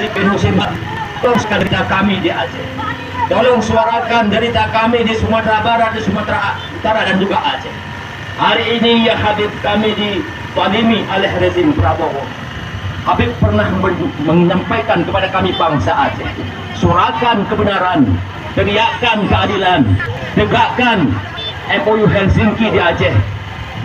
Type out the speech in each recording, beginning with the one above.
Habib bin Husin, teruskan derita kami di Aceh. Tolong suarakan derita kami di Sumatera Barat, di Sumatera Utara dan juga Aceh. Hari ini ya Habib, kami dizalimi oleh rezim Prabowo. Habib pernah menyampaikan kepada kami bangsa Aceh, suarakan kebenaran, teriakkan keadilan, tegakkan MOU Helsinki di Aceh,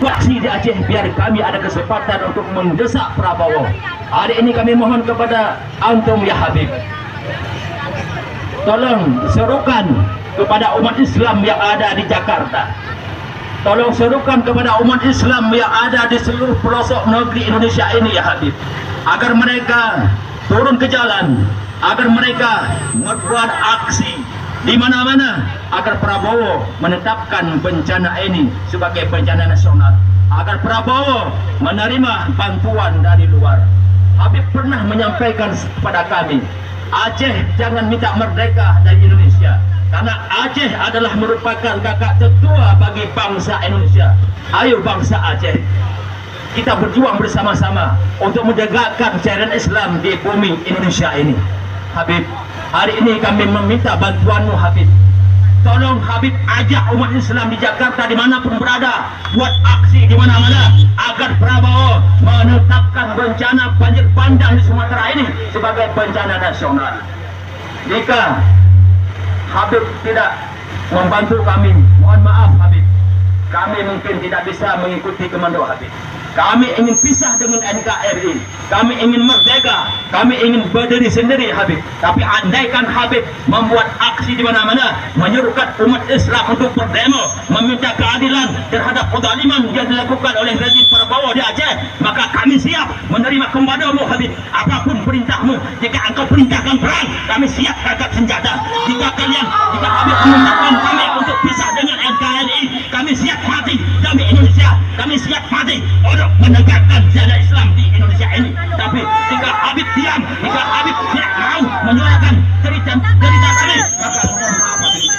aksi di Aceh, biar kami ada kesempatan untuk mendesak Prabowo. Hari ini kami mohon kepada antum ya Habib, tolong serukan kepada umat Islam yang ada di Jakarta, tolong serukan kepada umat Islam yang ada di seluruh pelosok negeri Indonesia ini ya Habib, agar mereka turun ke jalan, agar mereka membuat aksi di mana-mana, agar Prabowo menetapkan bencana ini sebagai bencana nasional, agar Prabowo menerima bantuan dari luar. Habib pernah menyampaikan kepada kami, Aceh jangan minta merdeka dari Indonesia, karena Aceh adalah merupakan kakak tertua bagi bangsa Indonesia. Ayo bangsa Aceh, kita berjuang bersama-sama untuk menegakkan syariat Islam di bumi Indonesia ini. Habib, hari ini kami meminta bantuanmu Habib. Tolong Habib ajak umat Islam di Jakarta dimanapun berada, buat aksi di mana-mana agar Prabowo menetapkan bencana banjir bandang di Sumatera ini sebagai bencana nasional. Jika Habib tidak membantu kami, mohon maaf Habib, kami mungkin tidak bisa mengikuti komando Habib. Kami ingin pisah dengan NKRI, kami ingin merdeka, kami ingin berdiri sendiri Habib. Tapi andaikan Habib membuat aksi di mana-mana, menyerukan umat Islam untuk berdemo, meminta keadilan terhadap kezaliman yang dilakukan oleh rezim Prabowo di Aceh, maka kami siap menerima komandomu Habib. Apapun perintahmu, jika engkau perintahkan perang, kami siap angkat senjata. Jika Habib memerintahkan kami untuk pisah dengan NKRI, kami siap mati demi Indonesia, kami siap mati untuk menegakkan syariat Islam di Indonesia ini. Tapi jika Habib diam, jika Habib tidak mau menyuarakan cerita kami, maka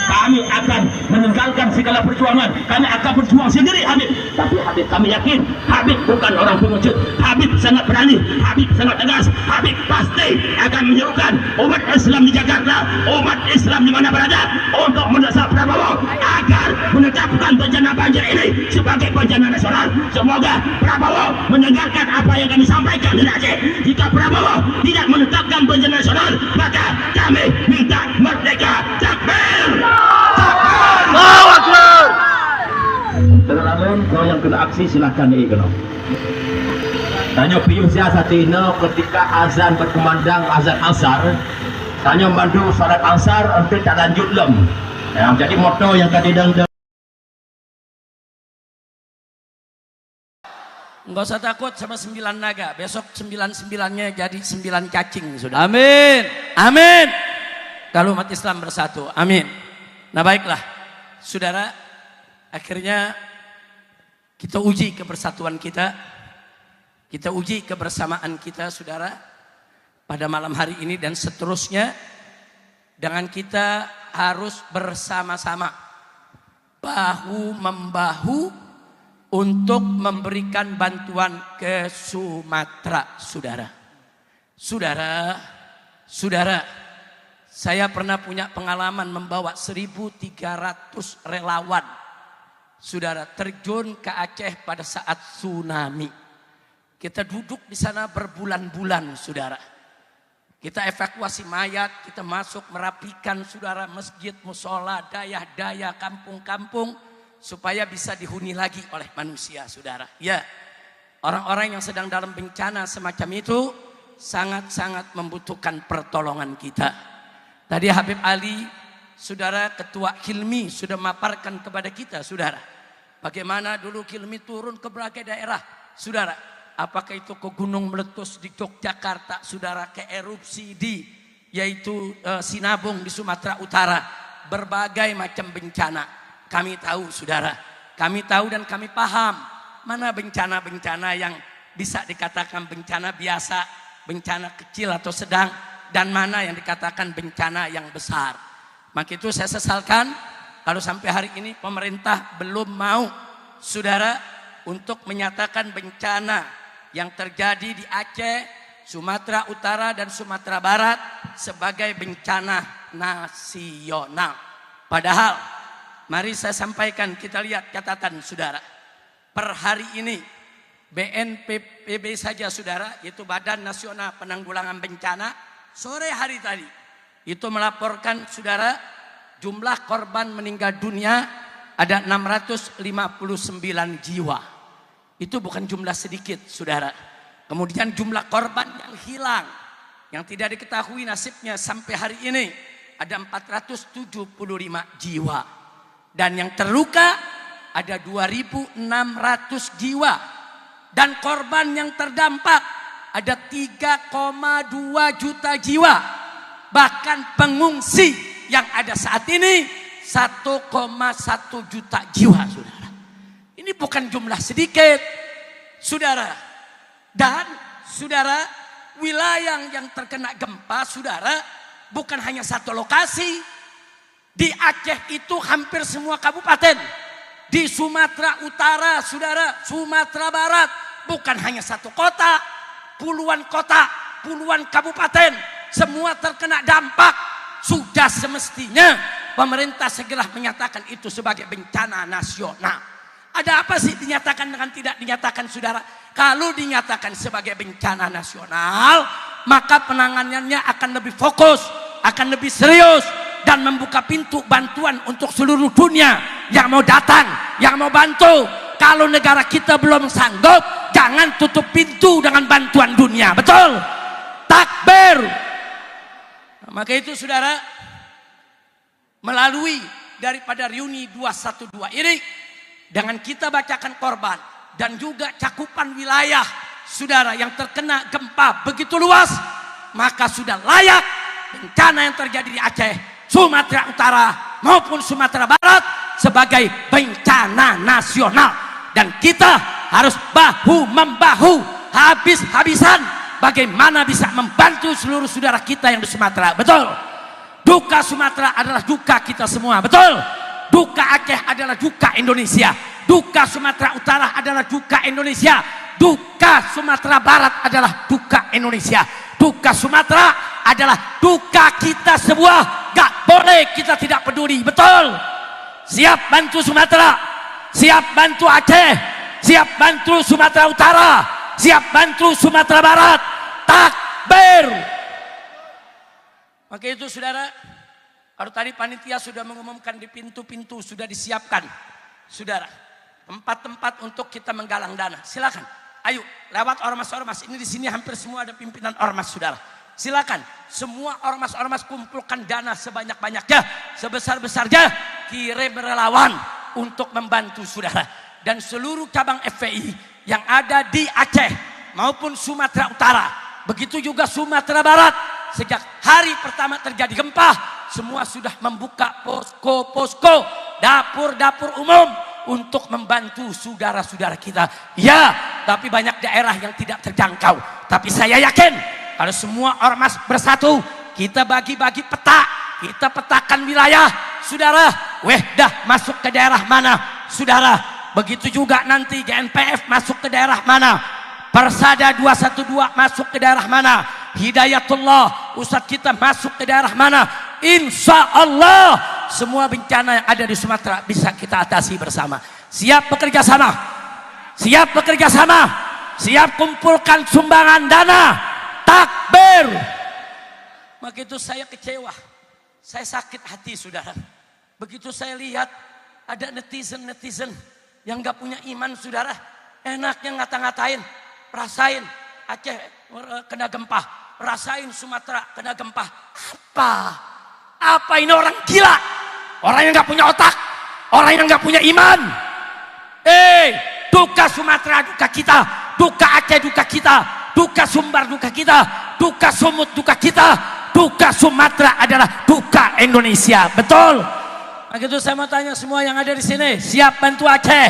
kami akan meninggalkan segala perjuangan. Kami akan berjuang sendiri Habib. Tapi Habib, kami yakin Habib bukan orang pengecut. Habib sangat berani, Habib sangat tegas. Habib pasti akan menyerukan umat Islam di Jakarta, umat Islam di mana berada, untuk mendesak Prabowo agar menetapkan bencana banjir ini sebagai bencana nasional. Semoga Prabowo mendengarkan apa yang kami sampaikan di Aceh. Jika Prabowo tidak menetapkan bencana nasional, maka kami minta merdeka. Takbir! Allahu Akbar! Teman-teman, kalau yang kena aksi silahkan ikut. Tanya piuh siasatina ketika azan berkumandang azan asar, tanya bantu salat asar untuk tak lanjut lem. Jadi moto yang kadang Nggak usah takut sama 9 naga. Besok 9-9-nya jadi 9 cacing sudah. Amin. Amin. Kalau umat Islam bersatu. Amin. Nah baiklah. Saudara, akhirnya kita uji kebersatuan kita. Kita uji kebersamaan kita saudara. Pada malam hari ini dan seterusnya. Dengan kita harus bersama-sama. Bahu-membahu. Untuk memberikan bantuan ke Sumatera, saudara. Saudara, saya pernah punya pengalaman membawa 1.300 relawan, saudara, terjun ke Aceh pada saat tsunami. Kita duduk di sana berbulan-bulan, saudara. Kita evakuasi mayat, kita masuk merapikan, saudara, masjid, musola, daya-daya, kampung-kampung. Supaya bisa dihuni lagi oleh manusia, saudara. Ya, orang-orang yang sedang dalam bencana semacam itu sangat-sangat membutuhkan pertolongan kita. Tadi Habib Ali, saudara, Ketua Hilmi sudah memaparkan kepada kita, saudara. Bagaimana dulu Hilmi turun ke berbagai daerah, saudara. Apakah itu ke gunung meletus di Yogyakarta, saudara, ke erupsi di yaitu Sinabung di Sumatera Utara, berbagai macam bencana. Kami tahu saudara, kami tahu dan kami paham mana bencana-bencana yang bisa dikatakan bencana biasa, bencana kecil atau sedang, dan mana yang dikatakan bencana yang besar. Maka itu saya sesalkan kalau sampai hari ini pemerintah belum mau saudara untuk menyatakan bencana yang terjadi di Aceh Sumatera Utara dan Sumatera Barat sebagai bencana nasional. Padahal, mari saya sampaikan, kita lihat catatan saudara. Per hari ini, BNPB saja saudara, itu Badan Nasional Penanggulangan Bencana, sore hari tadi, itu melaporkan saudara, jumlah korban meninggal dunia ada 659 jiwa. Itu bukan jumlah sedikit saudara. Kemudian jumlah korban yang hilang, yang tidak diketahui nasibnya sampai hari ini ada 475 jiwa. Dan yang terluka ada 2.600 jiwa. Dan korban yang terdampak ada 3,2 juta jiwa. Bahkan pengungsi yang ada saat ini 1,1 juta jiwa saudara. Ini bukan jumlah sedikit saudara. Dan saudara, wilayah yang terkena gempa saudara bukan hanya satu lokasi. Di Aceh itu hampir semua kabupaten. Di Sumatera Utara saudara, Sumatera Barat bukan hanya satu kota, puluhan kota, puluhan kabupaten, semua terkena dampak. Sudah semestinya pemerintah segera menyatakan itu sebagai bencana nasional. Ada apa sih dinyatakan dengan tidak dinyatakan saudara? Kalau dinyatakan sebagai bencana nasional, maka penanganannya akan lebih fokus, akan lebih serius, dan membuka pintu bantuan untuk seluruh dunia yang mau datang, yang mau bantu. Kalau negara kita belum sanggup, jangan tutup pintu dengan bantuan dunia. Betul? Takbir. Nah, maka itu saudara, melalui daripada reuni 212 ini, dengan kita bacakan korban dan juga cakupan wilayah saudara yang terkena gempa begitu luas, maka sudah layak bencana yang terjadi di Aceh, Sumatera Utara maupun Sumatera Barat sebagai bencana nasional. Dan kita harus bahu membahu, habis-habisan bagaimana bisa membantu seluruh saudara kita yang di Sumatera. Betul? Duka Sumatera adalah duka kita semua. Betul? Duka Aceh adalah duka Indonesia. Duka Sumatera Utara adalah duka Indonesia. Duka Sumatera Barat adalah duka Indonesia. Duka Sumatera adalah duka kita semua. Gak boleh kita tidak peduli. Betul? Siap bantu Sumatera, siap bantu Aceh, siap bantu Sumatera Utara, siap bantu Sumatera Barat. Takbir. Maka itu saudara, kalau tadi panitia sudah mengumumkan di pintu-pintu sudah disiapkan saudara, tempat-tempat untuk kita menggalang dana. Silakan, ayo lewat ormas-ormas. Ini di sini hampir semua ada pimpinan ormas saudara. Silakan semua ormas-ormas kumpulkan dana sebanyak-banyaknya, sebesar-besarnya, kirim relawan untuk membantu saudara. Dan seluruh cabang FPI yang ada di Aceh maupun Sumatera Utara, begitu juga Sumatera Barat, sejak hari pertama terjadi gempa, semua sudah membuka posko-posko, dapur-dapur umum untuk membantu saudara-saudara kita. Ya, tapi banyak daerah yang tidak terjangkau. Tapi saya yakin kalau semua ormas bersatu, kita bagi-bagi peta, kita petakan wilayah, saudara. Wehdah masuk ke daerah mana, saudara. Begitu juga nanti GNPF masuk ke daerah mana, Persada 212 masuk ke daerah mana, Hidayatullah Ustadz kita masuk ke daerah mana. Insya Allah semua bencana yang ada di Sumatera bisa kita atasi bersama. Siap bekerja sama, siap bekerja sama, siap kumpulkan sumbangan dana. Takbir. Maka itu saya kecewa, saya sakit hati saudara. Begitu saya lihat ada netizen yang gak punya iman saudara, enaknya ngata-ngatain, rasain Aceh kena gempa, rasain Sumatera kena gempa. Apa ini orang gila, orang yang gak punya otak, orang yang gak punya iman. Duka Sumatera duka kita, duka Aceh duka kita, duka Sumbar duka kita, duka Sumut duka kita, duka Sumatera adalah duka Indonesia. Betul? Begitu saya mau tanya semua yang ada di sini, siap bantu Aceh,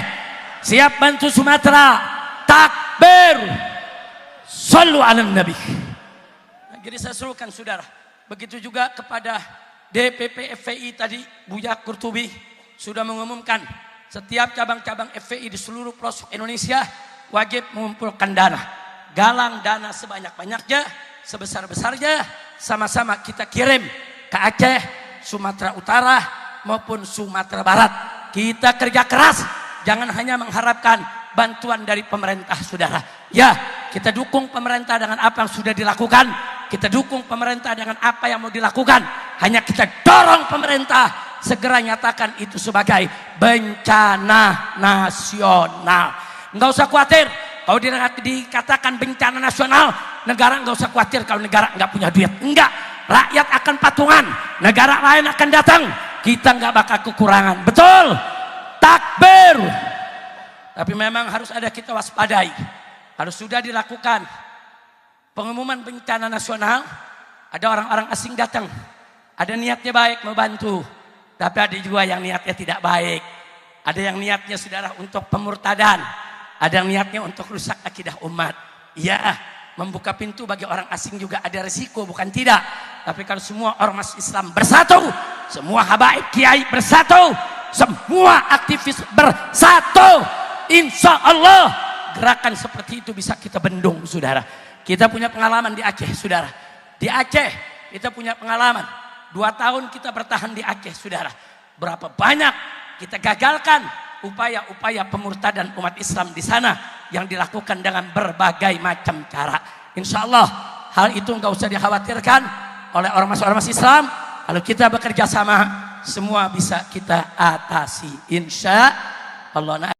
siap bantu Sumatera. Takbir. Sallu ala Nabi. Nah, jadi saya serukan saudara, begitu juga kepada DPP FPI tadi, Buya Kurtubi sudah mengumumkan setiap cabang-cabang FPI di seluruh pelosok Indonesia wajib mengumpulkan dana. galang dana sebanyak-banyaknya, sebesar-besarnya, sama-sama kita kirim ke Aceh, Sumatera Utara maupun Sumatera Barat. Kita kerja keras, jangan hanya mengharapkan bantuan dari pemerintah, saudara. Ya, kita dukung pemerintah dengan apa yang sudah dilakukan. Kita dukung pemerintah dengan apa yang mau dilakukan. Hanya kita dorong pemerintah segera nyatakan itu sebagai bencana nasional. Nggak usah khawatir kalau dikatakan bencana nasional, negara nggak usah khawatir kalau negara nggak punya duit. Enggak, rakyat akan patungan, negara lain akan datang, kita nggak bakal kekurangan. Betul, takbir. Tapi memang harus ada kita waspadai. Kalau sudah dilakukan pengumuman bencana nasional, ada orang-orang asing datang, ada niatnya baik membantu, tapi ada juga yang niatnya tidak baik. Ada yang niatnya, saudara, untuk pemurtadan, ada yang niatnya untuk rusak akidah umat. Ya, membuka pintu bagi orang asing juga ada resiko, bukan tidak. Tapi kalau semua ormas Islam bersatu, semua habaib kiai bersatu, semua aktivis bersatu, insya Allah gerakan seperti itu bisa kita bendung, saudara. Kita punya pengalaman di Aceh, saudara. Di Aceh kita punya pengalaman 2 tahun kita bertahan di Aceh, saudara. Berapa banyak kita gagalkan upaya-upaya pemurtadan umat Islam di sana yang dilakukan dengan berbagai macam cara. Insya Allah hal itu nggak usah dikhawatirkan oleh ormas-ormas Islam. Kalau kita bekerja sama, semua bisa kita atasi. Insya Allah.